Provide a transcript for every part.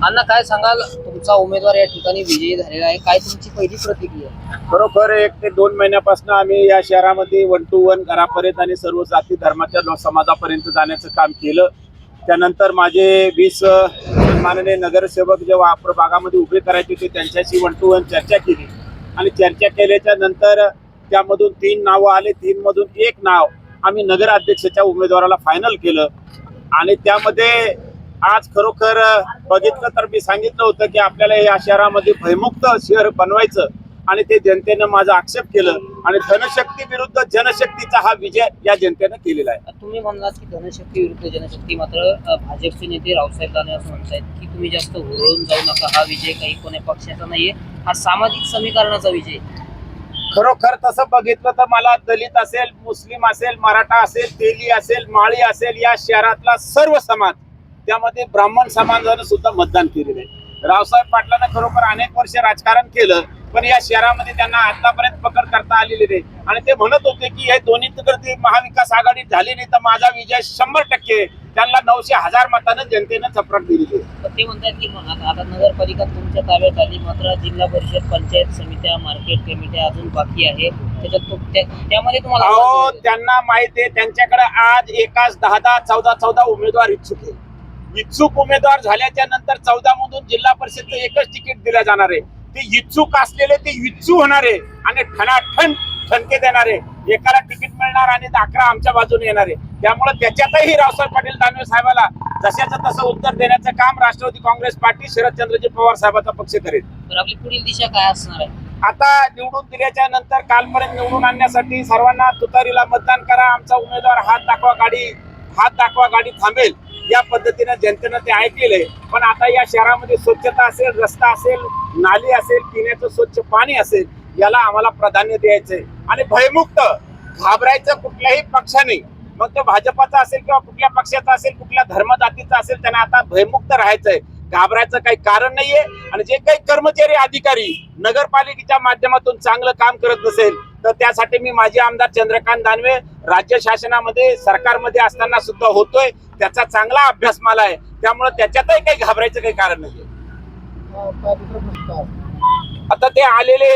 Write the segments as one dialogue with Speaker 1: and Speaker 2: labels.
Speaker 1: अण्णा काय सांगाल, तुमचा उमेदवार या ठिकाणी विजयी झालेला आहे, काय तुमची पहिली प्रतिक्रिया?
Speaker 2: खरोखर 1 ते 2 महिन्यापासून आम्ही या शहरामध्ये 1 to 1 घरापर्यंत आणि सर्व जाती धर्माच्या समाजापर्यंत जाण्याचं काम केलं. त्यानंतर माझे 20 माननीय नगरसेवक जेव्हा भागामध्ये उभे करायचे होते त्यांच्याशी 1 to 1 चर्चा केली आणि चर्चा केल्याच्या नंतर त्यामधून 3 नावं आले. 3 मधून 1 नाव आम्ही नगराध्यक्षाच्या उमेदवाराला फायनल केलं आणि त्यामध्ये आज खरोखर बघितलं तर मी सांगितलं होतं की आपल्याला या शहरामध्ये भयमुक्त शहर बनवायचं आणि ते जनतेनं माझा आक्षेप केलं आणि धनशक्ती विरुद्ध जनशक्तीचा हा विजय या जनतेनं केलेला आहे.
Speaker 1: तुम्ही म्हणलात की धनशक्ती विरुद्ध जनशक्ती, मात्र भाजपचे नेते रावसाहेब दानवे असं म्हणतायत की तुम्ही जास्त हुरळून जाऊ नका, हा विजय काही कोण्या पक्षाचा नाहीये, हा सामाजिक समीकरणाचा विजय.
Speaker 2: खरोखर तसं बघितलं तर मला दलित असेल, मुस्लिम असेल, मराठा असेल, तेली असेल, माळी असेल, या शहरातला सर्व समाज, त्यामध्ये ब्राह्मण समाजानं सुद्धा मतदान केलेलं आहे. रावसाहेब पाटलांना खरोखर अनेक वर्ष राजकारण केलं, पण या शहरामध्ये त्यांना आतापर्यंत पकड करता आलेली नाही आणि ते म्हणत होते की हे दोन्ही तिकडे महाविकास आघाडी झाली नाही तर माझा विजय 100%. त्यांना 900,000 मतानं जनतेनं चपराक दिली.
Speaker 1: ते म्हणतात की आता नगरपालिका तुमच्या ताब्यात आली, मात्र जिल्हा परिषद, पंचायत समित्या, मार्केट कमिट्या अजून बाकी आहे, त्यामध्ये तुम्हाला
Speaker 2: त्यांना माहिती आहे त्यांच्याकडे आज एकाच 10, 14 उमेदवार इच्छुक आहे. इच्छुक उमेदवार झाल्याच्या नंतर 14 मधून जिल्हा परिषदचं एकच तिकीट दिलं जाणार आहे. ते इच्छुक असलेले ते इच्छू होणारे आणि ठणाठण ठणके देणारे, एकाला तिकीट मिळणार आणि 11 आमच्या बाजूने येणारे. त्यामुळे त्याच्यातही रावसाहेब पाटील दानवे साहेबाला जशाचं तसं उत्तर देण्याचं काम राष्ट्रवादी काँग्रेस पार्टी, शरदचंद्रजी पवार साहेबांचा पक्ष करेल.
Speaker 1: तर आपली पुढील दिशा काय असणार आहे?
Speaker 2: आता निवडून दिल्याच्या नंतर कालपर्यंत निवडून आणण्यासाठी सर्वांना तुतारीला मतदान करा, आमचा उमेदवार हात दाखवा गाडी थांबेल, या पद्धतीने जनतेनं ते ऐकलेलं आहे. पण आता या शहरामध्ये स्वच्छता असेल, रस्ता असेल, नाली असेल, पिण्याचं स्वच्छ पाणी असेल, याला आम्हाला प्राधान्य द्यायचंय आणि भयमुक्त, घाबरायचं कुठल्याही पक्षाने, मग तो भाजपाचा असेल किंवा कुठल्या पक्षाचा असेल, कुठल्या धर्मजातीचा असेल, त्यांना आता भयमुक्त राहायचंय. घाबरायचं काही कारण नाहीये. आणि जे काही कर्मचारी अधिकारी नगरपालिकेच्या माध्यमातून चांगलं काम करत नसेल तर त्यासाठी मी माजी आमदार चंद्रकांत दानवे राज्य शासनामध्ये सरकारमध्ये असताना सुद्धा होतोय, त्याचा चांगला अभ्यास मला आहे, त्यामुळे त्याच्यातही काही घाबरायचं काही कारण नाहीये. आता ते आलेले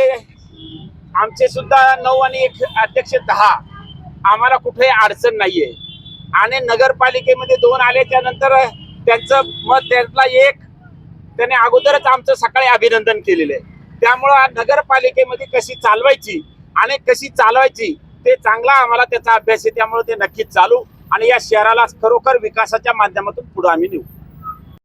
Speaker 2: आमचे सुद्धा 9 आणि 1 अध्यक्ष 10, आम्हाला कुठेही अडचण नाहीये. आणि नगरपालिकेमध्ये 2 आल्याच्या नंतर त्यांचं मत, त्यातला 1 त्याने अगोदरच आमचं सकाळी अभिनंदन केलेलं आहे. त्यामुळं नगरपालिकेमध्ये कशी चालवायची आणि कशी चालवायची ते चांगला आम्हाला त्याचा अभ्यास आहे. त्यामुळे ते नक्कीच चालू आणि या शहराला खरोखर विकासाच्या माध्यमातून पुढे आम्ही नेऊ.